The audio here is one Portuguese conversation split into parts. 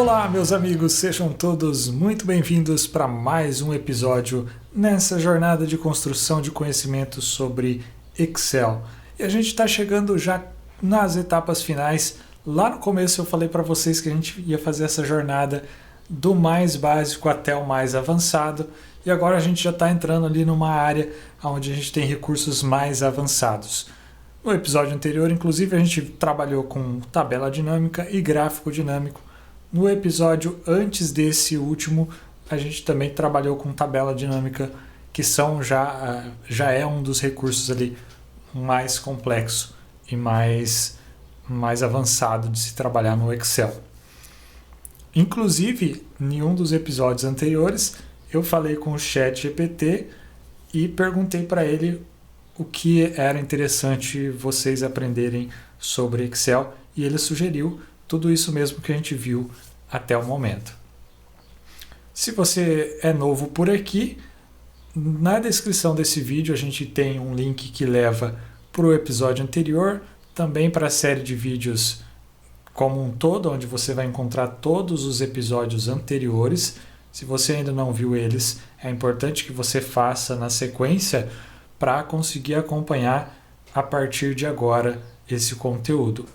Olá, meus amigos, sejam todos muito bem-vindos para mais um episódio nessa jornada de construção de conhecimento sobre Excel. E a gente está chegando já nas etapas finais. Lá no começo eu falei para vocês que a gente ia fazer essa jornada do mais básico até o mais avançado. E agora a gente já está entrando ali numa área onde a gente tem recursos mais avançados. No episódio anterior, inclusive, a gente trabalhou com tabela dinâmica e gráfico dinâmico. No episódio antes desse último, a gente também trabalhou com tabela dinâmica, que já é um dos recursos ali mais complexo e mais avançado de se trabalhar no Excel. Inclusive, em um dos episódios anteriores, eu falei com o ChatGPT e perguntei para ele o que era interessante vocês aprenderem sobre Excel e ele sugeriu tudo isso mesmo que a gente viu até o momento. Se você é novo por aqui, na descrição desse vídeo a gente tem um link que leva para o episódio anterior, também para a série de vídeos como um todo, onde você vai encontrar todos os episódios anteriores. Se você ainda não viu eles, é importante que você faça na sequência para conseguir acompanhar a partir de agora esse conteúdo.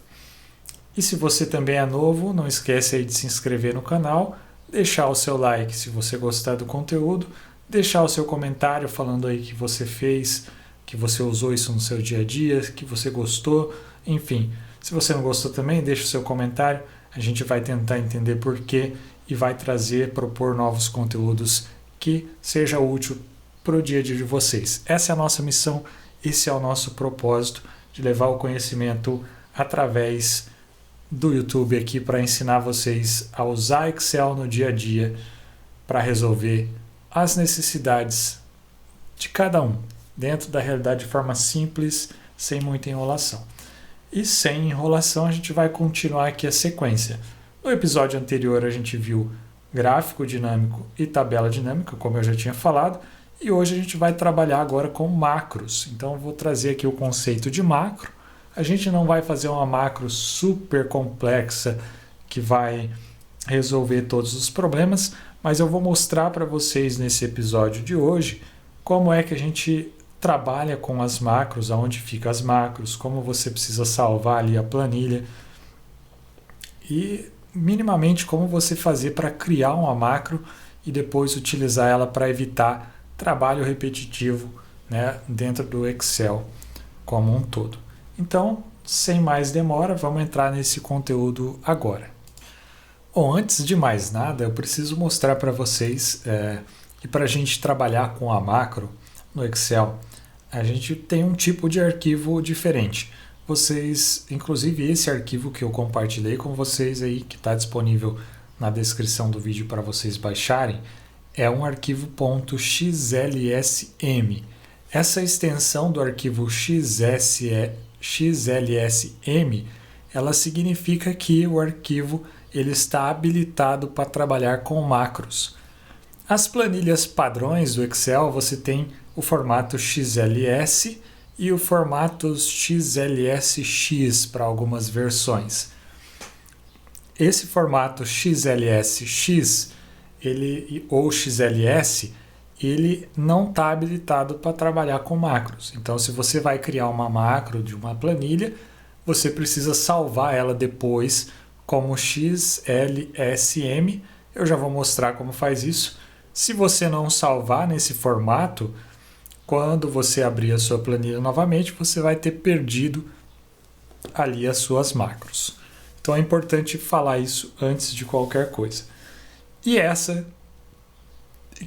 E se você também é novo, não esquece aí de se inscrever no canal, deixar o seu like se você gostar do conteúdo, deixar o seu comentário falando aí que você fez, que você usou isso no seu dia a dia, que você gostou, enfim. Se você não gostou também, deixa o seu comentário, a gente vai tentar entender por quê e vai propor novos conteúdos que seja útil para o dia a dia de vocês. Essa é a nossa missão, esse é o nosso propósito de levar o conhecimento através do YouTube aqui para ensinar vocês a usar Excel no dia a dia para resolver as necessidades de cada um, dentro da realidade de forma simples, sem muita enrolação. E sem enrolação a gente vai continuar aqui a sequência. No episódio anterior a gente viu gráfico dinâmico e tabela dinâmica, como eu já tinha falado, e hoje a gente vai trabalhar agora com macros. Então eu vou trazer aqui o conceito de macro. A gente não vai fazer uma macro super complexa que vai resolver todos os problemas, mas eu vou mostrar para vocês nesse episódio de hoje como é que a gente trabalha com as macros, aonde ficam as macros, como você precisa salvar ali a planilha e minimamente como você fazer para criar uma macro e depois utilizar ela para evitar trabalho repetitivo, né, dentro do Excel como um todo. Então, sem mais demora, vamos entrar nesse conteúdo agora. Bom, antes de mais nada, eu preciso mostrar para vocês que para a gente trabalhar com a macro no Excel, a gente tem um tipo de arquivo diferente. Vocês, inclusive esse arquivo que eu compartilhei com vocês aí, que está disponível na descrição do vídeo para vocês baixarem, é um arquivo .xlsm. Essa extensão do arquivo xlsm, ela significa que o arquivo ele está habilitado para trabalhar com macros. As planilhas padrões do Excel, você tem o formato XLS e o formato XLSX para algumas versões. Esse formato XLSX ou XLS, ele não está habilitado para trabalhar com macros. Então, se você vai criar uma macro de uma planilha, você precisa salvar ela depois como XLSM. Eu já vou mostrar como faz isso. Se você não salvar nesse formato, quando você abrir a sua planilha novamente, você vai ter perdido ali as suas macros. Então, é importante falar isso antes de qualquer coisa. E essa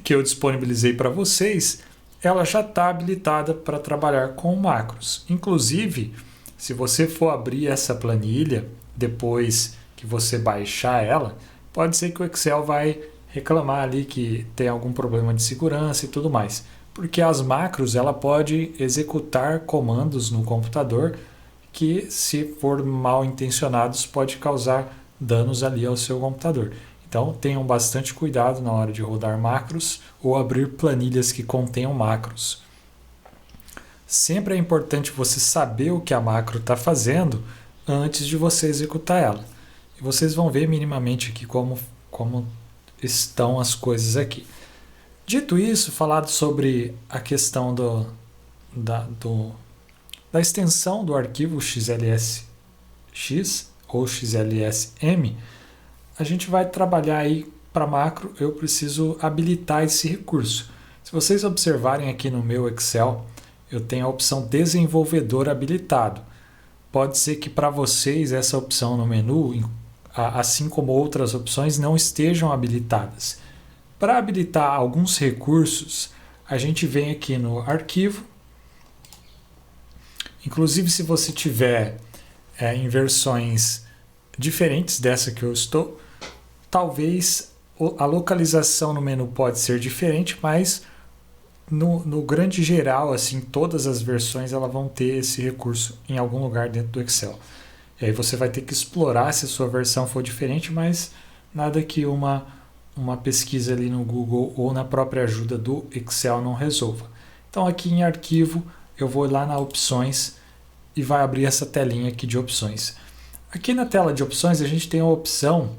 que eu disponibilizei para vocês, ela já está habilitada para trabalhar com macros. Inclusive, se você for abrir essa planilha, depois que você baixar ela, pode ser que o Excel vai reclamar ali que tem algum problema de segurança e tudo mais. Porque as macros, ela pode executar comandos no computador que, se for mal intencionados, pode causar danos ali ao seu computador. Então, tenham bastante cuidado na hora de rodar macros ou abrir planilhas que contenham macros. Sempre é importante você saber o que a macro está fazendo antes de você executar ela. E vocês vão ver minimamente aqui como estão as coisas aqui. Dito isso, falado sobre a questão da extensão do arquivo XLSX ou XLSM, a gente vai trabalhar aí para macro. Eu preciso habilitar esse recurso. Se vocês observarem aqui no meu Excel, eu tenho a opção desenvolvedor habilitado. Pode ser que para vocês essa opção no menu, assim como outras opções, não estejam habilitadas. Para habilitar alguns recursos, a gente vem aqui no arquivo. Inclusive, se você tiver em versões diferentes dessa que eu estou, talvez a localização no menu pode ser diferente, mas no grande geral, assim, todas as versões elas vão ter esse recurso em algum lugar dentro do Excel. E aí você vai ter que explorar se a sua versão for diferente, mas nada que uma pesquisa ali no Google ou na própria ajuda do Excel não resolva. Então aqui em arquivo eu vou lá na opções e vai abrir essa telinha aqui de opções. Aqui na tela de opções a gente tem a opção,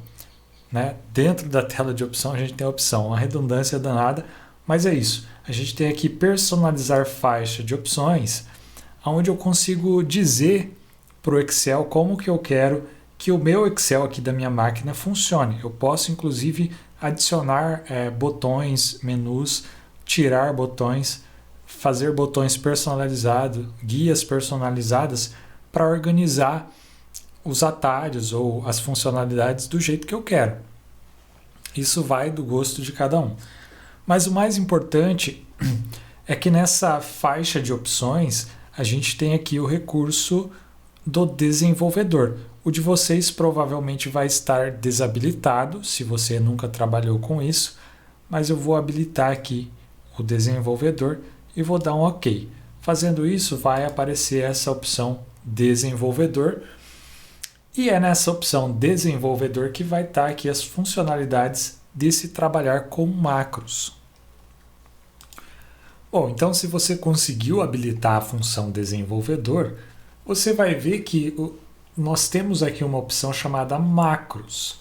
né? Dentro da tela de opção a gente tem a opção, uma redundância danada, mas é isso. A gente tem aqui personalizar faixa de opções, onde eu consigo dizer para o Excel como que eu quero que o meu Excel aqui da minha máquina funcione. Eu posso inclusive adicionar botões, menus, tirar botões, fazer botões personalizados, guias personalizadas para organizar os atalhos ou as funcionalidades do jeito que eu quero. Isso vai do gosto de cada um. Mas o mais importante é que nessa faixa de opções a gente tem aqui o recurso do desenvolvedor. O de vocês provavelmente vai estar desabilitado, se você nunca trabalhou com isso, mas eu vou habilitar aqui o desenvolvedor e vou dar um OK. Fazendo isso, vai aparecer essa opção desenvolvedor, e é nessa opção desenvolvedor que vai estar aqui as funcionalidades de se trabalhar com macros. Bom, então se você conseguiu habilitar a função desenvolvedor, você vai ver que nós temos aqui uma opção chamada macros.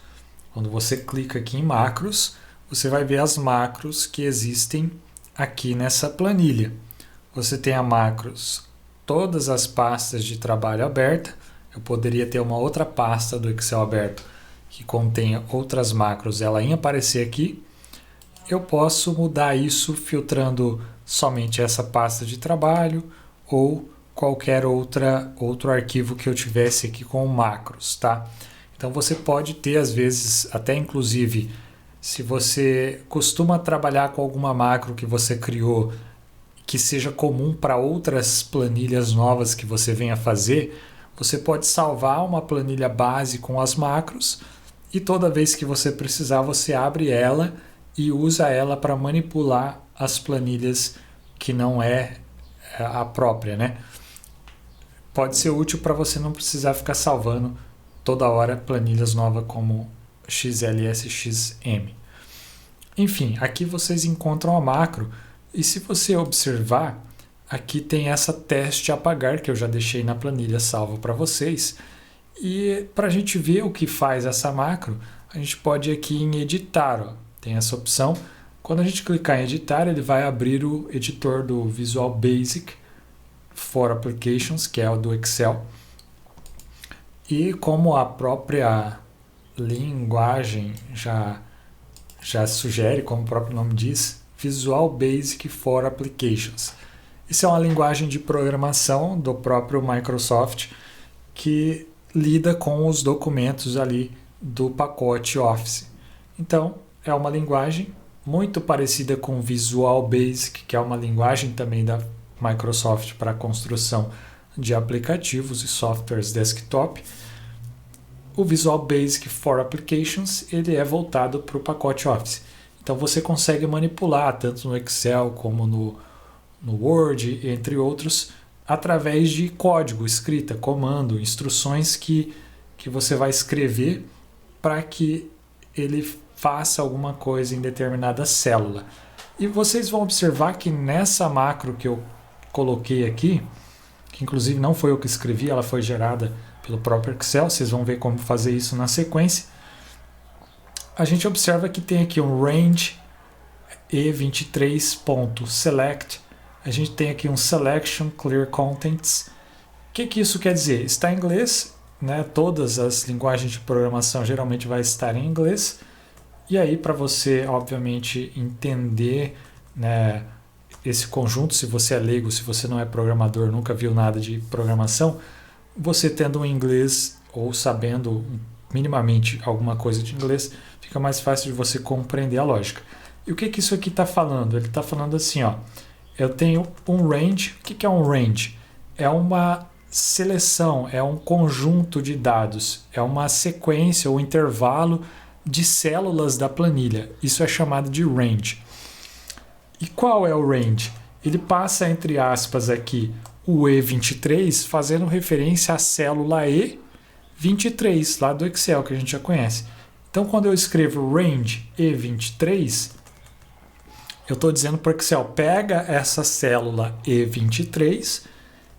Quando você clica aqui em macros, você vai ver as macros que existem aqui nessa planilha. Você tem a macros, todas as pastas de trabalho aberta. Eu poderia ter uma outra pasta do Excel aberto que contenha outras macros, ela ia aparecer aqui. Eu posso mudar isso filtrando somente essa pasta de trabalho ou qualquer outro arquivo que eu tivesse aqui com macros, tá? Então você pode ter, às vezes, até inclusive, se você costuma trabalhar com alguma macro que você criou que seja comum para outras planilhas novas que você venha fazer, você pode salvar uma planilha base com as macros e toda vez que você precisar, você abre ela e usa ela para manipular as planilhas que não é a própria, né? Pode ser útil para você não precisar ficar salvando toda hora planilhas novas como XLSXM. Enfim, aqui vocês encontram a macro e se você observar, aqui tem essa teste apagar que eu já deixei na planilha salvo para vocês. E para a gente ver o que faz essa macro, a gente pode ir aqui em editar, ó. Tem essa opção. Quando a gente clicar em editar, ele vai abrir o editor do Visual Basic for Applications, que é o do Excel. E como a própria linguagem já sugere, como o próprio nome diz, Visual Basic for Applications. Isso é uma linguagem de programação do próprio Microsoft que lida com os documentos ali do pacote Office. Então, é uma linguagem muito parecida com Visual Basic, que é uma linguagem também da Microsoft para a construção de aplicativos e softwares desktop. O Visual Basic for Applications ele é voltado para o pacote Office. Então você consegue manipular tanto no Excel como no Word, entre outros, através de código, escrita, comando, instruções que você vai escrever para que ele faça alguma coisa em determinada célula. E vocês vão observar que nessa macro que eu coloquei aqui, que inclusive não foi eu que escrevi, ela foi gerada pelo próprio Excel, vocês vão ver como fazer isso na sequência. A gente observa que tem aqui um range e23.select, a gente tem aqui um selection clear contents. O que isso quer dizer? Está em inglês, né? Todas as linguagens de programação geralmente vai estar em inglês, e aí para você obviamente entender, né, esse conjunto, se você é leigo, se você não é programador, nunca viu nada de programação, você tendo um inglês ou sabendo minimamente alguma coisa de inglês, fica mais fácil de você compreender a lógica. E o que isso aqui está falando? Ele está falando assim, ó, eu tenho um range. O que é um range? É uma seleção, é um conjunto de dados, é uma sequência ou intervalo de células da planilha. Isso é chamado de range. E qual é o range? Ele passa entre aspas aqui o E23, fazendo referência à célula E23, lá do Excel, que a gente já conhece. Então, quando eu escrevo range E23, eu estou dizendo para o Excel, pega essa célula E23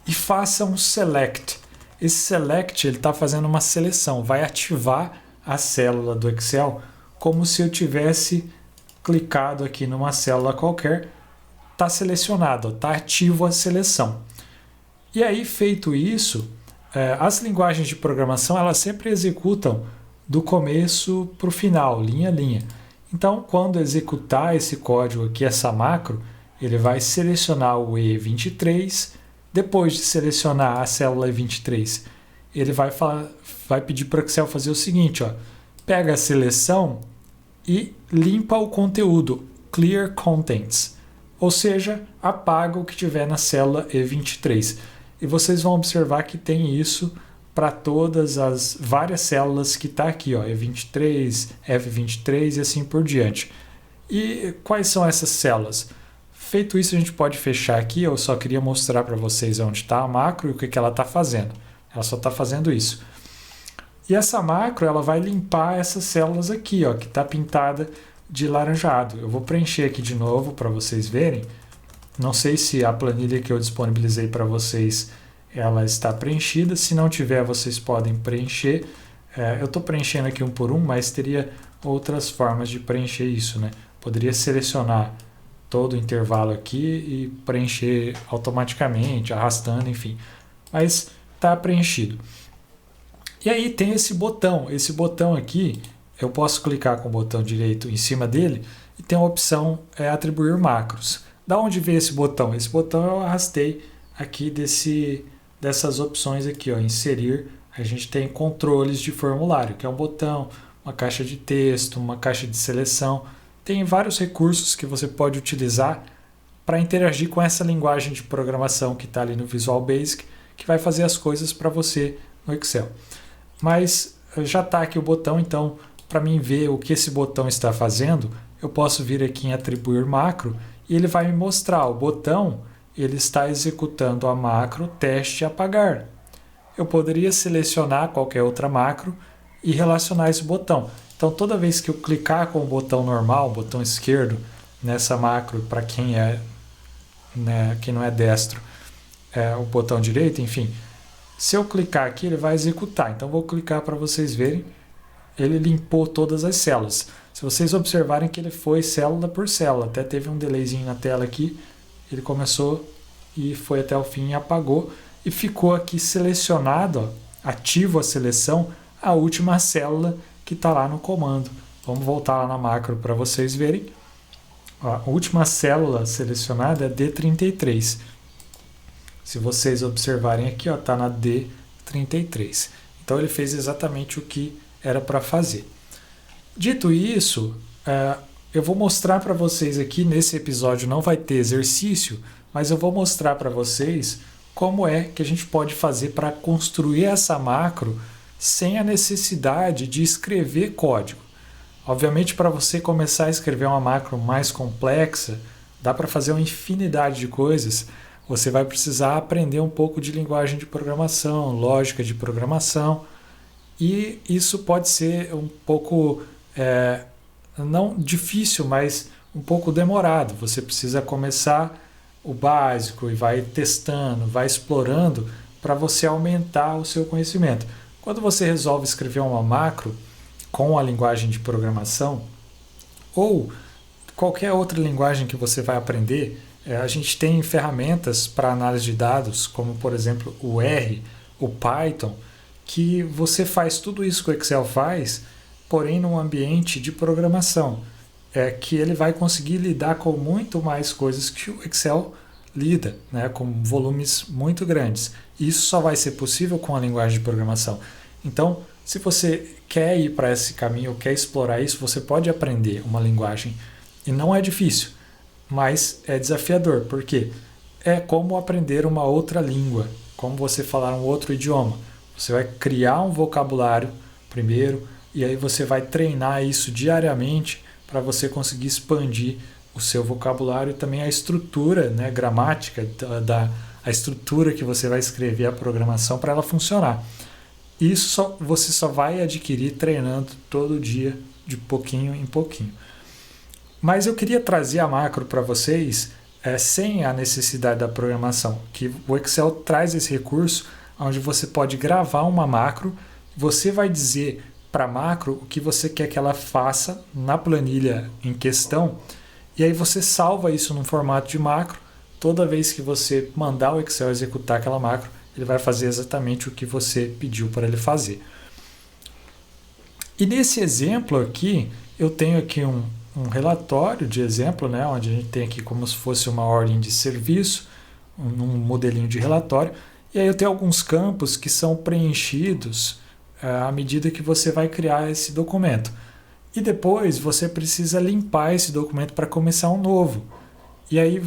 e faça um select. Esse select ele está fazendo uma seleção, vai ativar a célula do Excel como se eu tivesse clicado aqui numa célula qualquer, está selecionado, está ativo a seleção. E aí, feito isso, as linguagens de programação elas sempre executam do começo para o final, linha a linha. Então, quando executar esse código aqui, essa macro, ele vai selecionar o E23. Depois de selecionar a célula E23, ele vai pedir para o Excel fazer o seguinte, ó, pega a seleção e limpa o conteúdo, clear contents, ou seja, apaga o que tiver na célula E23. E vocês vão observar que tem isso para todas as várias células que está aqui, ó, E23, F23 e assim por diante. E quais são essas células? Feito isso, a gente pode fechar aqui. Eu só queria mostrar para vocês onde está a macro e o que ela está fazendo. Ela só está fazendo isso. E essa macro ela vai limpar essas células aqui, ó, que está pintada de laranjado. Eu vou preencher aqui de novo para vocês verem. Não sei se a planilha que eu disponibilizei para vocês ela está preenchida. Se não tiver, vocês podem preencher. Eu estou preenchendo aqui um por um, mas teria outras formas de preencher isso, né? Poderia selecionar todo o intervalo aqui e preencher automaticamente, arrastando, enfim. Mas está preenchido. E aí tem esse botão. Esse botão aqui, eu posso clicar com o botão direito em cima dele e tem a opção atribuir macros. Da onde veio esse botão? Esse botão eu arrastei aqui dessas opções aqui, ó, inserir. A gente tem controles de formulário, que é um botão, uma caixa de texto, uma caixa de seleção. Tem vários recursos que você pode utilizar para interagir com essa linguagem de programação que está ali no Visual Basic, que vai fazer as coisas para você no Excel. Mas já está aqui o botão, então para mim ver o que esse botão está fazendo, eu posso vir aqui em atribuir macro e ele vai me mostrar. O botão ele está executando a macro teste apagar. Eu poderia selecionar qualquer outra macro e relacionar esse botão. Então toda vez que eu clicar com o botão normal, o botão esquerdo, nessa macro, para quem quem não é destro, o botão direito, enfim, se eu clicar aqui ele vai executar. Então vou clicar para vocês verem. Ele limpou todas as células. Se vocês observarem que ele foi célula por célula, até teve um delayzinho na tela aqui, ele começou e foi até o fim e apagou, e ficou aqui selecionado, ó, ativo a seleção, a última célula que está lá no comando. Vamos voltar lá na macro para vocês verem. A última célula selecionada é D33. Se vocês observarem aqui, está na D33. Então ele fez exatamente o que era para fazer. Dito isso, eu vou mostrar para vocês aqui, nesse episódio não vai ter exercício, mas eu vou mostrar para vocês como é que a gente pode fazer para construir essa macro sem a necessidade de escrever código. Obviamente, para você começar a escrever uma macro mais complexa, dá para fazer uma infinidade de coisas. Você vai precisar aprender um pouco de linguagem de programação, lógica de programação, e isso pode ser um pouco, não difícil, mas um pouco demorado. Você precisa começar o básico e vai testando, vai explorando para você aumentar o seu conhecimento. Quando você resolve escrever uma macro com a linguagem de programação ou qualquer outra linguagem que você vai aprender, a gente tem ferramentas para análise de dados, como por exemplo o R, o Python, que você faz tudo isso que o Excel faz, porém num ambiente de programação, que ele vai conseguir lidar com muito mais coisas que o Excel lida, né, com volumes muito grandes. Isso só vai ser possível com a linguagem de programação. Então, se você quer ir para esse caminho, quer explorar isso, você pode aprender uma linguagem. E não é difícil, mas é desafiador, porque é como aprender uma outra língua, como você falar um outro idioma. Você vai criar um vocabulário primeiro, e aí você vai treinar isso diariamente para você conseguir expandir o seu vocabulário e também a estrutura, né, gramática, a estrutura que você vai escrever a programação para ela funcionar. Isso você só vai adquirir treinando todo dia, de pouquinho em pouquinho. Mas eu queria trazer a macro para vocês sem a necessidade da programação, que o Excel traz esse recurso onde você pode gravar uma macro, você vai dizer para a macro o que você quer que ela faça na planilha em questão, e aí você salva isso num formato de macro. Toda vez que você mandar o Excel executar aquela macro, ele vai fazer exatamente o que você pediu para ele fazer. E nesse exemplo aqui, eu tenho aqui um relatório de exemplo, né, onde a gente tem aqui como se fosse uma ordem de serviço, um modelinho de relatório, e aí eu tenho alguns campos que são preenchidos à medida que você vai criar esse documento. E depois você precisa limpar esse documento para começar um novo. E aí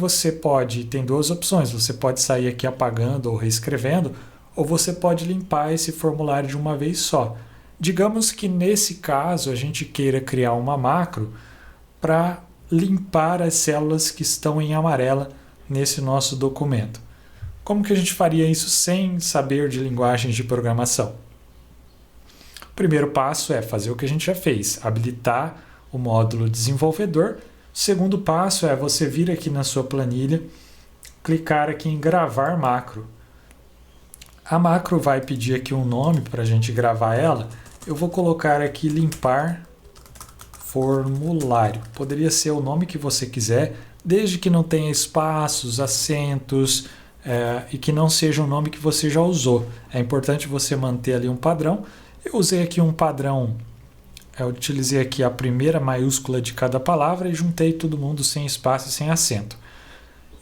tem duas opções, você pode sair aqui apagando ou reescrevendo, ou você pode limpar esse formulário de uma vez só. Digamos que nesse caso a gente queira criar uma macro para limpar as células que estão em amarela nesse nosso documento. Como que a gente faria isso sem saber de linguagens de programação? O primeiro passo é fazer o que a gente já fez, habilitar o módulo desenvolvedor. O segundo passo é você vir aqui na sua planilha, clicar aqui em gravar macro. A macro vai pedir aqui um nome para a gente gravar ela. Eu vou colocar aqui limpar formulário. Poderia ser o nome que você quiser, desde que não tenha espaços, acentos e que não seja um nome que você já usou. É importante você manter ali um padrão. Eu usei aqui um padrão, eu utilizei aqui a primeira maiúscula de cada palavra e juntei todo mundo sem espaço e sem acento.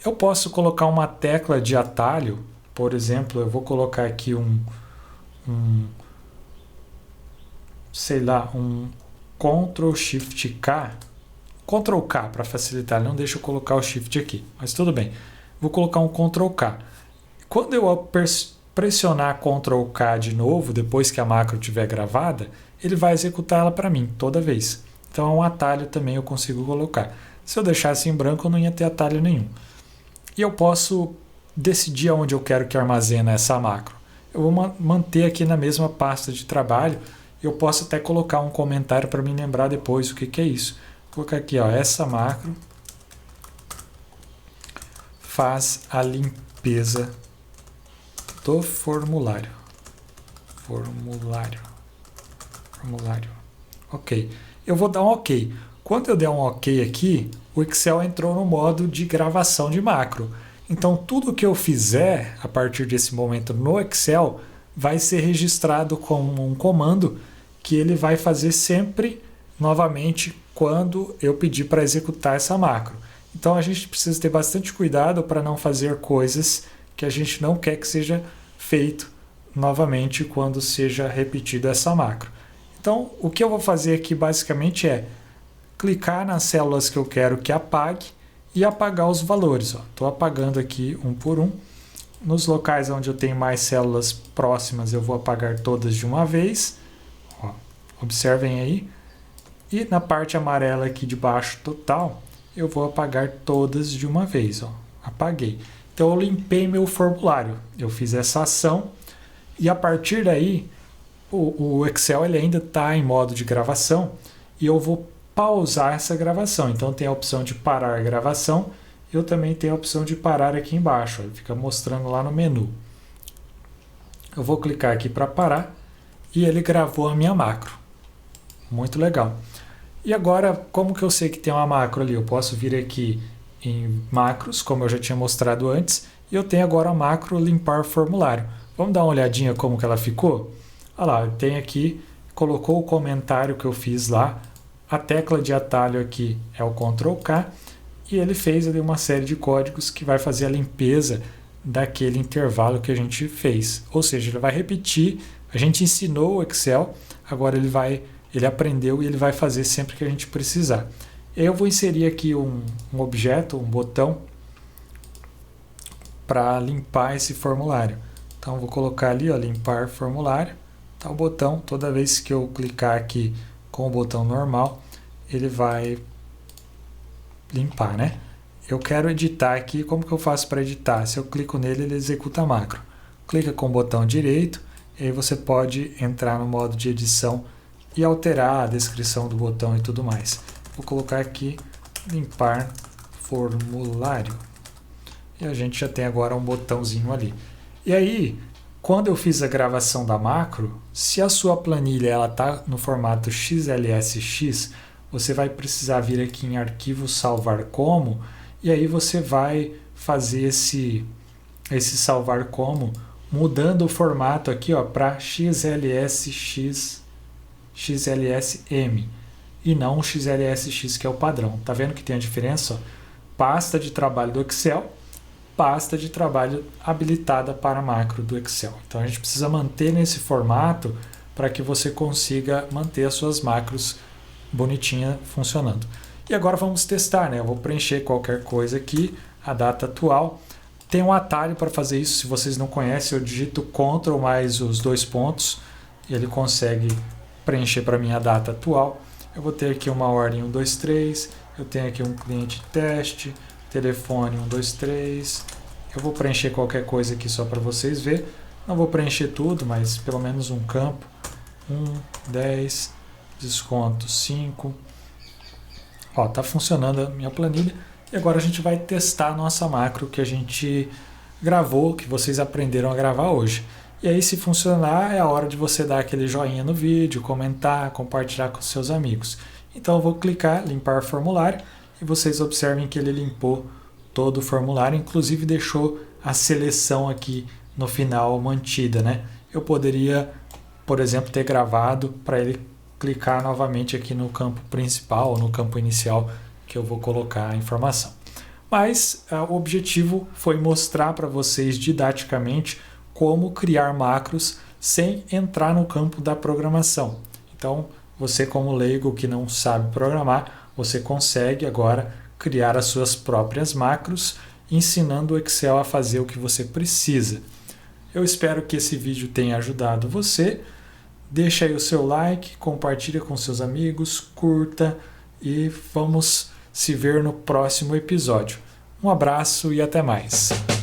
Eu posso colocar uma tecla de atalho, por exemplo, eu vou colocar aqui um Ctrl Shift K, Ctrl K para facilitar, não deixa eu colocar o Shift aqui, mas tudo bem. Vou colocar um Ctrl K. Quando eu pressionar Ctrl K de novo, depois que a macro estiver gravada, ele vai executar ela para mim toda vez. Então é um atalho também eu consigo colocar. Se eu deixasse em branco, eu não ia ter atalho nenhum. E eu posso decidir aonde eu quero que armazena essa macro. Eu vou manter aqui na mesma pasta de trabalho. Eu posso até colocar um comentário para me lembrar depois o que é isso. Vou colocar aqui, ó, essa macro faz a limpeza do formulário. Formulário. Ok. Eu vou dar um ok. Quando eu der um ok aqui, o Excel entrou no modo de gravação de macro. Então, tudo que eu fizer a partir desse momento no Excel vai ser registrado como um comando que ele vai fazer sempre novamente quando eu pedir para executar essa macro. Então, a gente precisa ter bastante cuidado para não fazer coisas que a gente não quer que seja feito novamente quando seja repetida essa macro. Então, o que eu vou fazer aqui basicamente é clicar nas células que eu quero que apague e apagar os valores. Estou apagando aqui um por um. Nos locais onde eu tenho mais células próximas, eu vou apagar todas de uma vez. Observem aí. E na parte amarela aqui de baixo total, eu vou apagar todas de uma vez. Apaguei. Então, eu limpei meu formulário. Eu fiz essa ação e a partir daí, o Excel ele ainda está em modo de gravação e eu vou pausar essa gravação. Então, tem a opção de parar a gravação. Eu também tenho a opção de parar aqui embaixo. Ele fica mostrando lá no menu. Eu vou clicar aqui para parar e ele gravou a minha macro. Muito legal. E agora, como que eu sei que tem uma macro ali? Eu posso vir aqui em macros, como eu já tinha mostrado antes, e eu tenho agora a macro limpar formulário. Vamos dar uma olhadinha como que ela ficou? Olha lá, tem aqui, colocou o comentário que eu fiz lá, a tecla de atalho aqui é o Ctrl K, e ele fez ali uma série de códigos que vai fazer a limpeza daquele intervalo que a gente fez. Ou seja, ele vai repetir, a gente ensinou o Excel, agora ele aprendeu e ele vai fazer sempre que a gente precisar. Eu vou inserir aqui um objeto, um botão, para limpar esse formulário. Então, vou colocar ali, ó, limpar formulário. Tá o botão, toda vez que eu clicar aqui com o botão normal, ele vai limpar, né? Eu quero editar aqui, como que eu faço para editar? Se eu clico nele, ele executa a macro. Clica com o botão direito, e aí você pode entrar no modo de edição e alterar a descrição do botão e tudo mais. Vou colocar aqui, limpar formulário. E a gente já tem agora um botãozinho ali. E aí, quando eu fiz a gravação da macro, se a sua planilha está no formato XLSX, você vai precisar vir aqui em arquivo salvar como, e aí você vai fazer esse salvar como, mudando o formato aqui para XLSM, e não o XLSX, que é o padrão. Tá vendo que tem a diferença? Ó? Pasta de trabalho do Excel, pasta de trabalho habilitada para macro do Excel. Então a gente precisa manter nesse formato para que você consiga manter as suas macros bonitinha funcionando. E agora vamos testar, né? Eu vou preencher qualquer coisa aqui, a data atual. Tem um atalho para fazer isso, se vocês não conhecem, eu digito Ctrl mais os 2 pontos e ele consegue preencher para mim a data atual. Eu vou ter aqui uma ordem 1, 2, 3, eu tenho aqui um cliente teste, telefone 1, 2, 3. Eu vou preencher qualquer coisa aqui só para vocês verem. Não vou preencher tudo, mas pelo menos um campo. 1, 10, desconto 5. Ó, tá funcionando a minha planilha. E agora a gente vai testar a nossa macro que a gente gravou, que vocês aprenderam a gravar hoje. E aí, se funcionar, é a hora de você dar aquele joinha no vídeo, comentar, compartilhar com seus amigos. Então eu vou clicar, limpar formulário, e vocês observem que ele limpou todo o formulário, inclusive deixou a seleção aqui no final mantida, né? Eu poderia, por exemplo, ter gravado para ele clicar novamente aqui no campo principal ou no campo inicial que eu vou colocar a informação. Mas o objetivo foi mostrar para vocês didaticamente como criar macros sem entrar no campo da programação. Então, você como leigo que não sabe programar, você consegue agora criar as suas próprias macros, ensinando o Excel a fazer o que você precisa. Eu espero que esse vídeo tenha ajudado você. Deixa aí o seu like, compartilha com seus amigos, curta e vamos se ver no próximo episódio. Um abraço e até mais!